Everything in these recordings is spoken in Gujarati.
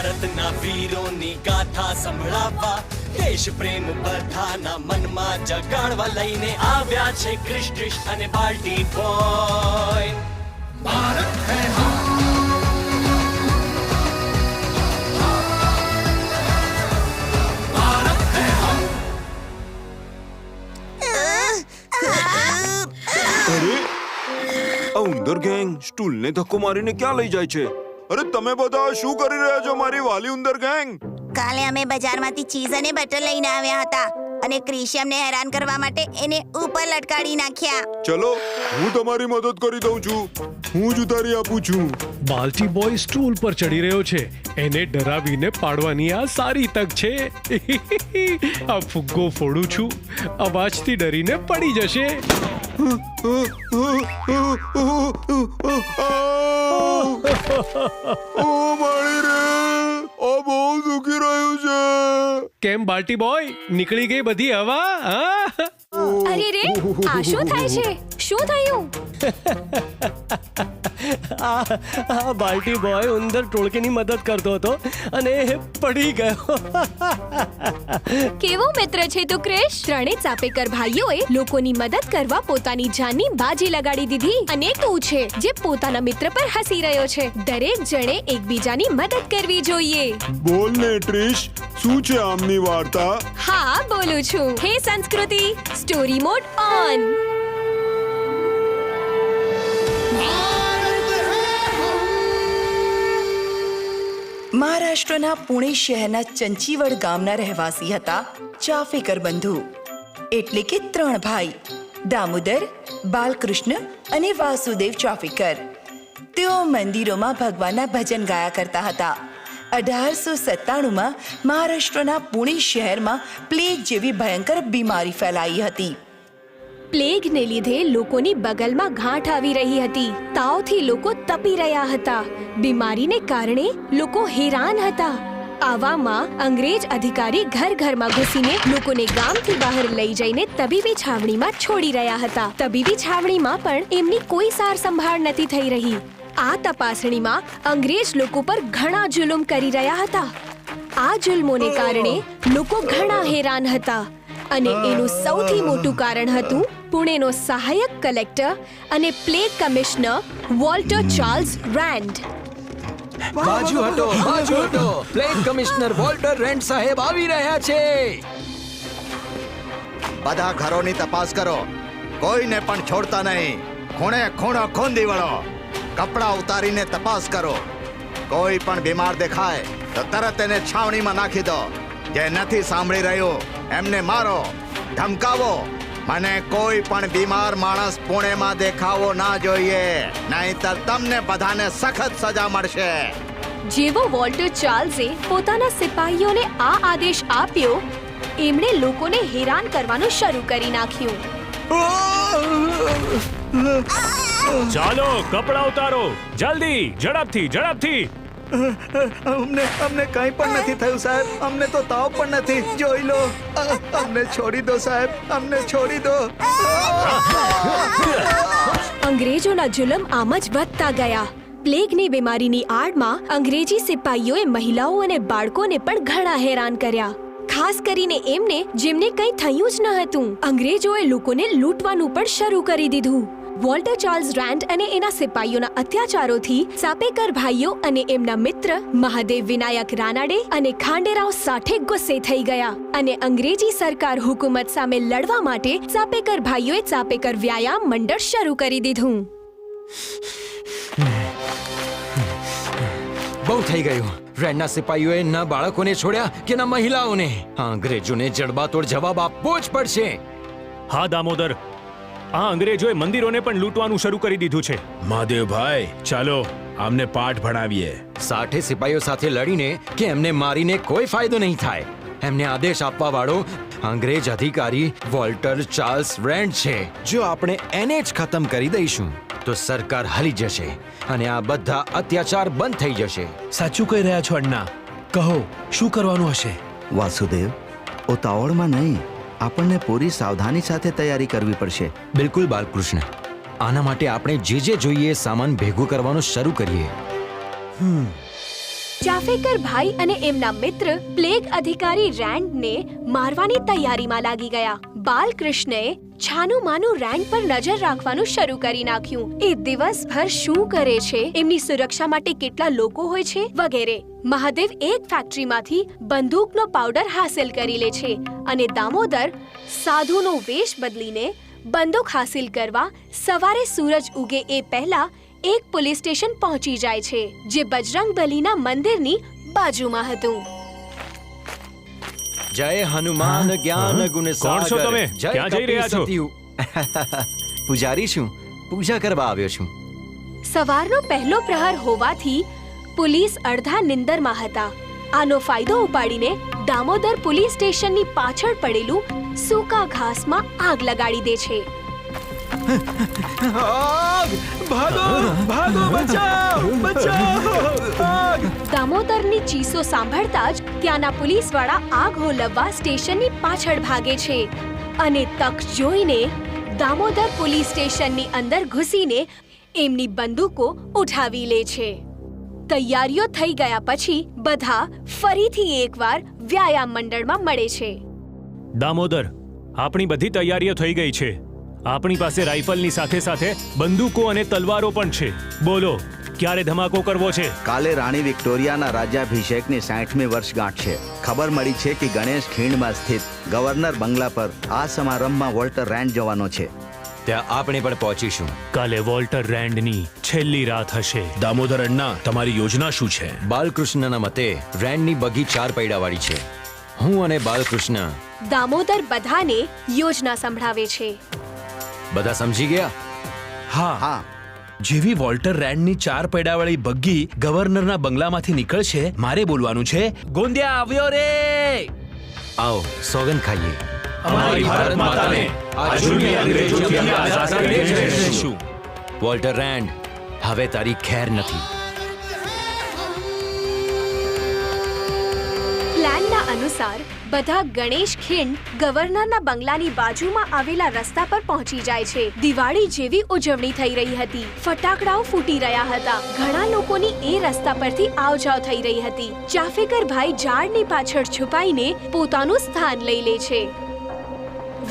ભારતના વીરોની ગાથા સંભળાવવા, દેશ પ્રેમ બધાના મનમાં જગાડવા લઈને આવ્યા છે ક્રિશ અને બાલ્ટી બોય. ભારત હે ઉંદર ગેંગ સ્ટૂલને ધક્કો મારીને ક્યાં લઈ જાય છે? અરે તમે બધા શું કરી રહ્યા છો મારી વાલી ઉંદર ગેંગ? કાલે અમે બજારમાંથી ચીઝ અને બટર લઈને આવ્યા હતા અને ક્રિશે અમને હેરાન કરવા માટે એને ઉપર લટકાડી નાખ્યા. ચલો હું તમારી મદદ કરી દઉં છું. હું જ ઉતારી આપું છું. બાલ્ટી બોય સ્ટૂલ પર ચડી રહ્યો છે. એને ડરાવીને પાડવાની આ સારી તક છે. આ ફુગ્ગો ફોડું છું. અવાજથી ડરીને પડી જશે. કેમ બાલ્ટી બોય, નીકળી ગઈ બધી હવા? અરે રે, આ શું થાય છે? શું થયું? આ બાલ્ટી બોય ઉંદર ટોળકીની મદદ કરતો હતો અને પડી ગયો. કેવો મિત્ર છે તું ક્રિશ? ત્રણેય ચાપેકર ભાઈઓએ લોકોની મદદ કરવા પોતાની જાનની બાજી લગાડી દીધી અને તું છે જે પોતાના મિત્ર પર હસી રહ્યો છે. દરેક જણે એકબીજાની મદદ કરવી જોઈએ. બોલ ને ટ્રિશ, શું છે આમની વાર્તા? હા, બોલું છું. હે સંસ્કૃતિ, સ્ટોરી મોડ ઓન. મહારાષ્ટ્રના પુણે શહેરના ચંચીવડ ગામના રહેવાસી હતા ચાફેકર બંધુ, એટલે કે ત્રણ ભાઈ, દામોદર, બાલકૃષ્ણ અને વાસુદેવ ચાફેકર. તેઓ મંદિરોમાં ભગવાનના ભજન ગાયા કરતા હતા. 1897માં મહારાષ્ટ્રના પુણે શહેરમાં પ્લેગ જેવી ભયંકર બીમારી ફેલાઈ હતી. પ્લેગને લીધે લોકોની બગલમાં ગાંઠ આવી રહી હતી. તાવથી લોકો તપી રહ્યા હતા. બીમારીને કારણે લોકો હેરાન હતા. આવામાં અંગ્રેજ અધિકારી ઘર ઘરમાં ઘૂસીને લોકોને ગામથી બહાર લઈ જઈને તબીબી છાવણીમાં છોડી રહ્યા હતા. તબીબી છાવણીમાં પણ એમની કોઈ સાર સંભાળ નથી થઈ રહી. આ તપાસણીમાં અંગ્રેજ લોકો પર ઘણા જુલુમ કરી રહ્યા હતા. આ જુલ્મોને કારણે લોકો ઘણા હેરાન હતા અને એનું સૌથી મોટું કારણ હતું પુણેનો સહાયક કલેક્ટર અને પ્લેગ કમિશનર વોલ્ટર ચાર્લ્સ રેન્ડ. બાજુ હટો, બાજુ હટો. પ્લેગ કમિશનર વોલ્ટર રેન્ડ સાહેબ આવી રહ્યા છે. બધા ઘરોની તપાસ કરો, કોઈને પણ છોડતા નહીં. ખૂણે ખૂણો ખોંદી વળો. કપડા ઉતારીને તપાસ કરો. કોઈ પણ બીમાર દેખાય તો તરત એને છાવણીમાં નાખી દો. જે નથી સાંભળી રહ્યું એમને મારો, ધમકાવો. મને કોઈ પણ બીમાર માણસ પુણેમાં દેખાવો ના જોઈએ, નહીંતર તમને બધાને સખત સજા મળશે. જેવો વોલ્ટર ચાર્લ્સે પોતાના સિપાહીઓને આ આદેશ આપ્યો, એમણે લોકોને હેરાન કરવાનું શરૂ કરી નાખ્યું. ચાલો કપડા ઉતારો, જલ્દી, ઝડપથી, ઝડપથી. અમને કંઈ પણ નથી થયું સાહેબ. અમને તો તાવ પણ નથી. જોઈ લો. અમને છોડી દો સાહેબ, અમને છોડી દો. અંગ્રેજોના જુલમ આમ જ વધતા ગયા. પ્લેગની બીમારીની આડમાં અંગ્રેજી સિપાહીઓએ મહિલાઓ અને બાળકોને પણ ઘણા હેરાન કર્યા, ખાસ કરીને એમને જેમને કંઈ થયું જ ન હતું. અંગ્રેજોએ લોકોને લૂંટવાનું પણ શરૂ કરી દીધું. વોલ્ટર ચાર્લ્સ રેન્ડ અને એના સિપાહીઓના અત્યાચારોથી ચાપેકર ભાઈઓ અને એમના મિત્ર મહાદેવ વિનાયક રાનાડે અને ખાંડેરાવ સાઠે ગુસ્સે થઈ ગયા અને અંગ્રેજી સરકાર હુકુમત સામે લડવા માટે ચાપેકર ભાઈઓએ ચાપેકર વ્યાયામ મંડળ શરૂ કરી દીધું. બહુ થઈ ગયું. રેન્ડના સિપાહીઓએ ન બાળકોને છોડ્યા કે ન મહિલાઓને. અંગ્રેજોને જડબાતોડ જવાબ આપવો જ પડશે. હા દામોદર, આ અંગ્રેજોએ મંદિરોને પણ લૂંટવાનું શરૂ કરી દીધું છે. મહાદેવભાઈ, ચાલો આમને પાઠ ભણાવીએ. સાઠે સિપાહીઓ સાથે લડીને કે એમને મારીને કોઈ ફાયદો નહીં થાય. એમને આદેશ આપવા વાળો અંગ્રેજ અધિકારી વોલ્ટર ચાર્લ્સ રેન્ડ છે. જો આપણે એને જ ખતમ કરી દઈશું તો સરકાર હલી જશે અને આ બધા અત્યાચાર બંધ થઈ જશે. સાચું કહી રહ્યા છો અಣ್ણા. કહો, શું કરવાનું હશે? વાસુદેવ, ઉતાવળમાં નહીં, આપણને પૂરી સાવધાની સાથે તૈયારી કરવી પડશે. બિલકુલ બાલકૃષ્ણ. આના માટે આપણે જે જોઈએ સામાન ભેગું કરવાનું શરૂ કરીએ. ચાફેકર ભાઈ અને એમના મિત્ર પ્લેગ અધિકારી રેન્ડને મારવાની તૈયારીમાં લાગી ગયા. બાલકૃષ્ણએ છાનું માનું રેન્ડ પર નજર રાખવાનું શરૂ કરી નાખ્યું. એ દિવસભર શું કરે છે, એમની સુરક્ષા માટે કેટલા લોકો હોય છે વગેરે. મહાદેવ એક ફેક્ટરીમાંથી બંદૂકનો પાવડર હાંસલ કરી લે છે અને દામોદર સાધુનો વેશ બદલીને બંદૂક હાંસલ કરવા સવારે સૂરજ ઉગે એ પહેલા એક પોલીસ સ્ટેશન પહોંચી જાય છે, જે બજરંગબલીના મંદિરની બાજુમાં હતું. જય હનુમાન જ્ઞાન ગુણ કોણ છો તમે? જય ક્યાં જઈ રહ્યા છો? કપિસતીયુ. પૂજારી છું, પૂજા કરવા આવ્યો છું. સવારનો પહેલો પ્રહર હોવાથી પોલીસ અડધા નિંદરમાં હતા. આનો ફાયદો ઉપાડીને દામોદર પોલીસ સ્ટેશનની પાછળ પડેલું સૂકા ઘાસમાં આગ લગાડી દે છે. આગ! ભાગો ભાગો, બચાવ બચાવ! આગ! દામોદરની ચીસો સાંભળતા જ ત્યાંના પોલીસવાળા આગ હોલવવા સ્ટેશનની પાછળ ભાગે છે અને તક જોઈને દામોદર પોલીસ સ્ટેશનની અંદર ઘૂસીને એમની બંદૂકો ઉઠાવી લે છે. તૈયારીઓ થઈ ગયા પછી બધા ફરીથી એકવાર વ્યાયામ મંડળમાં મળે છે. દામોદર, આપણી બધી તૈયારીઓ થઈ ગઈ છે. આપણી પાસે રાઇફલની સાથે સાથે બંદૂકો અને તલવારો પણ છે. બોલો, ક્યારે ધમાકો કરવો છે? કાલે રાણી વિક્ટોરિયાના રાજ્યાભિષેકની 60મી વર્ષગાંઠ છે. ખબર મળી છે કે ગણેશ ખીણમાં સ્થિત ગવર્નર બંગલા પર આ સમારંભમાં વોલ્ટર રેન્ડ જવાનો છે. ત્યાં આપણે પણ પહોંચીશું. કાલે વોલ્ટર રેન્ડની છેલ્લી રાત હશે. દામોદર અಣ್ણા, તમારી યોજના શું છે? બાલકૃષ્ણના મતે રેન્ડની બગી 4 પૈડાવાળી છે. હું અને બાલકૃષ્ણ. દામોદર બધાને યોજના સંભળાવે છે. બધા સમજી ગયા? હા. હા, જેવી વોલ્ટર રેન્ડની 4 પૈડાવાળી બગ્ગી ગવર્નરના બંગલામાંથી નીકળશે, મારે બોલવાનું છે, ગોંદિયા આવ્યો રે! આવો સોગંદ ખાઈએ. અમારી ભારત માતાને આ જુલમી અંગ્રેજોથી આઝાદ કરીને જ રહેશું. વોલ્ટર રેન્ડ, હવે તારી ખેર નથી. પ્લાનના અનુસાર બધા ગણેશ ખીંડ ગવર્નરના બંગલાની બાજુમાં આવેલા રસ્તા પર પહોંચી જાય છે. દિવાળી જેવી ઉજવણી થઈ રહી હતી. ફટાકડાઓ ફૂટી રહ્યા હતા. ઘણા લોકોની એ રસ્તા પરથી આવજાવ થઈ રહી હતી. ચાફેકર ભાઈ ઝાડની પાછળ છુપાઈને પોતાનું સ્થાન લઈ લે છે.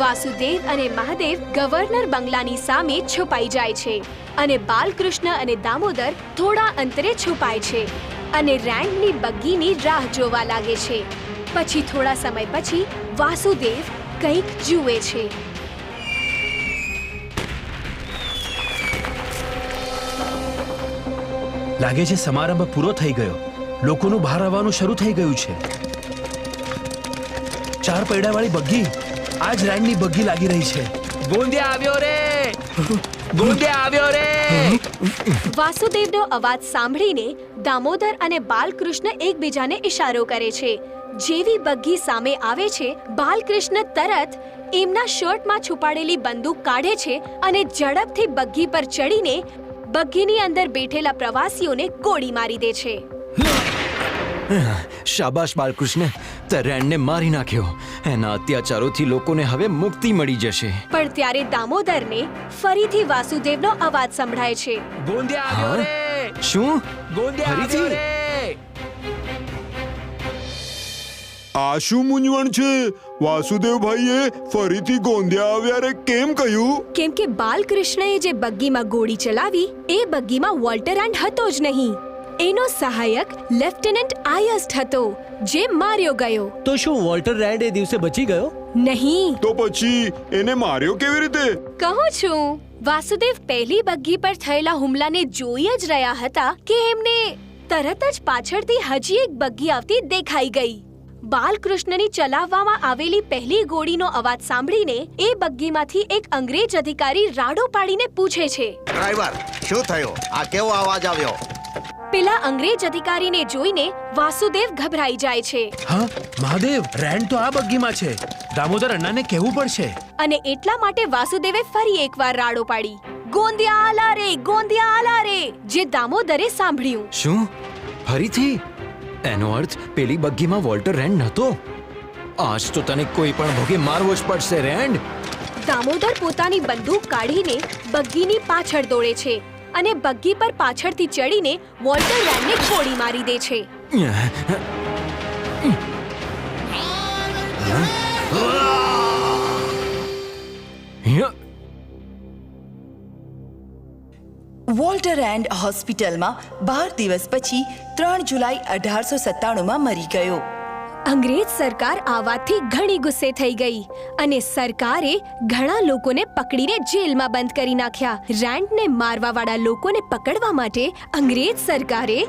વાસુદેવ અને મહાદેવ ગવર્નર બંગલાની સામે છુપાઈ જાય છે અને બાલકૃષ્ણ અને દામોદર થોડા અંતરે છુપાય છે અને રેન્ડની બગ્ગીની રાહ જોવા લાગે છે. પછી થોડા સમય પછી વાસુદેવ કંઈક જુએ છે. લાગે છે સમારંભ પૂરો થઈ ગયો. લોકોનું બહાર આવવાનું શરૂ થઈ ગયું છે. 4 પૈડાવાળી બગ્ગી આ જ રેન્ડની બગ્ગી લાગી રહી છે. ગોંદિયા આવ્યો રે! ગોંદિયા આવ્યો રે! વાસુદેવનો અવાજ સાંભળીને દામોદર અને બાલકૃષ્ણ એકબીજાને ઇશારો કરે છે. જેવી બગ્ગી સામે આવે છે, બાલકૃષ્ણ તરત એમના શર્ટમાં છુપાડેલી બંદૂક કાઢે છે અને ઝડપથી બગ્ગી પર ચડીને બગ્ગીની અંદર બેઠેલા પ્રવાસીઓને ગોળી મારી દે છે. શાબાશ બાલકૃષ્ણ, તે રેન્ડને મારી નાખ્યો. એના અત્યાચારોથી લોકોને હવે મુક્તિ મળી જશે. પણ ત્યારે દામોદરને ફરીથી વાસુદેવનો અવાજ સંભળાય છે. ગોંદિયા આવ્યો રે! શું? ગોંદિયા આવ્યો ફરીથી? રે! આ શું મૂંઝવણ છે? વાસુદેવભાઈએ ફરીથી ગોંદિયા આવ્યા રે કેમ કહ્યું? કેમ કે બાલકૃષ્ણએ જે બગ્ગીમાં ગોળી ચલાવી એ બગ્ગીમાં વોલ્ટર રેન્ડ હતો જ નહીં. એનો સહાયક લેફ્ટનન્ટ આયસ્ટ હતો, જે માર્યો ગયો. તો શું વોલ્ટર રેન્ડ એ દિવસે બચી ગયો? નહીં. તો પછી એને માર્યો કેવી રીતે? કહું છું. વાસુદેવ પહેલી બગ્ગી પર થયેલા હુમલાને જોઈ જ રહ્યા હતા કે એમને તરત જ પાછળથી હજી એક બગ્ગી આવતી દેખાઈ ગઈ. બાલકૃષ્ણની ચલાવવામાં આવેલી પહેલી ગોળીનો અવાજ સાંભળીને એ બગ્ગીમાંથી એક અંગ્રેજ અધિકારી રાડો પાડીને પૂછે છે, ડ્રાઈવર, શું થયું? આ કેવો અવાજ આવ્યો? પેલા અંગ્રેજ અધિકારીને જોઈને વાસુદેવ ગભરાઈ જાય છે. હા મહાદેવ, રેન્ડ તો આ બગ્ગીમાં છે. દામોદર અಣ್ಣાને કહેવું પડશે. અને એટલા માટે વાસુદેવે ફરી એકવાર રાડો પાડી, ગોંદિયા આલા રે, ગોંદિયા આલા રે, જે દામોદરે સાંભળ્યું. શું? ફરીથી? એનો અર્થ પેલી બગ્ગીમાં વોલ્ટર રેન્ડ નહોતો. આજ તો તને કોઈ પણ ભોગે મારવો જ પડશે રેન્ડ. દામોદર પોતાની બંદૂક કાઢીને બગ્ગીની પાછળ દોડે છે અને બગ્ગી પર પાછળથી ચડીને વોલ્ટર રેન્ડને ગોળી મારી દે છે. વોલ્ટર એન્ડ હોસ્પિટલમાં 12 દિવસ પછી 3 જુલાઈ 1897માં મરી ગયો. અંગ્રેજ સરકાર આ વાતથી ઘણી ગુસ્સે થઈ ગઈ અને સરકારે ઘણા લોકોને પકડીને જેલમાં બંધ કરી નાખ્યા. રેન્ટને મારવાવાળા લોકોને પકડવા માટે અંગ્રેજ સરકારે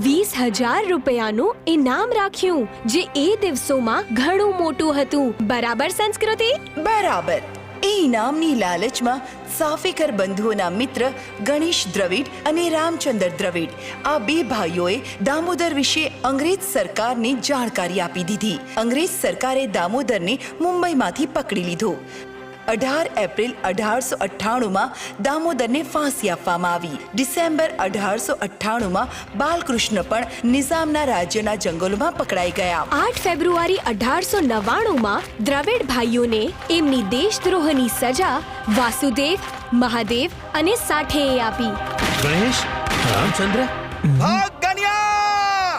20,000 રૂપિયાનું ઇનામ રાખ્યું, જે એ દિવસોમાં ઘણું મોટું હતું. બરાબર સંસ્કૃતિ? બરાબર. એ ઇનામની લાલચમાં સાફેકર બંધુઓના મિત્ર ગણેશ દ્રવિડ અને રામચંદ્ર દ્રવિડ આ બે ભાઈઓએ દામોદર વિશે અંગ્રેજ સરકારને જાણકારી આપી દીધી. અંગ્રેજ સરકારે દામોદરને મુંબઈમાંથી પકડી લીધો. 18 એપ્રિલ 1898માં દામોદરને ફાંસી આપવામાં આવી. ડિસેમ્બર 1898માં બાલકૃષ્ણ પણ નિઝામના રાજ્યના જંગલોમાં પકડાઈ ગયા. 8 ફેબ્રુઆરી 1899માં દ્રવિડ ભાઈઓને એમની દેશદ્રોહની સજા વાસુદેવ, મહાદેવ અને સાઠેએ આપી. ગણેશ, રામચંદ્ર, ભાગ ગણ્યા!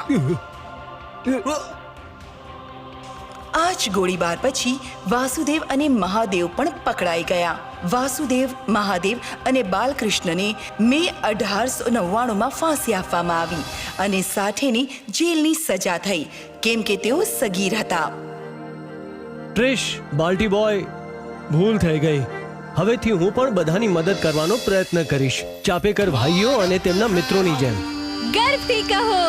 આ જ ગોળીબાર પછી વાસુદેવ અને મહાદેવ પણ પકડાઈ ગયા. વાસુદેવ, મહાદેવ અને બાલકૃષ્ણને મે 1899માં ફાંસી આપવામાં આવી અને સાઠેની જેલની સજા થઈ, કેમ કે તેઓ સગીર હતા. ટ્રિશ, બાલ્ટી બોય, ભૂલ થઈ ગઈ. હવેથી હું પણ બધાની મદદ કરવાનો પ્રયત્ન કરીશ, ચાપેકર ભાઈઓ અને તેમના મિત્રોની જેમ. ગર્વથી કહો.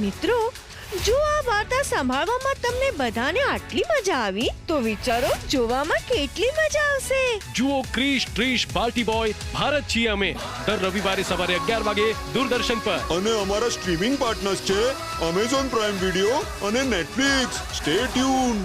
મિત્રો, જો આ વાર્તા સાંભળવામાં તમને બધાને આટલી મજા આવી તો વિચારો જોવામાં કેટલી મજા આવશે. જુઓ ક્રિશ, ટ્રિશ, બાલ્ટી બોય, ભારત છીએ અમે, દર રવિવારે સવારે 11 વાગે દૂરદર્શન પર. અને અમારા સ્ટ્રીમિંગ પાર્ટનર્સ છે Amazon Prime Video અને Netflix. Stay tuned.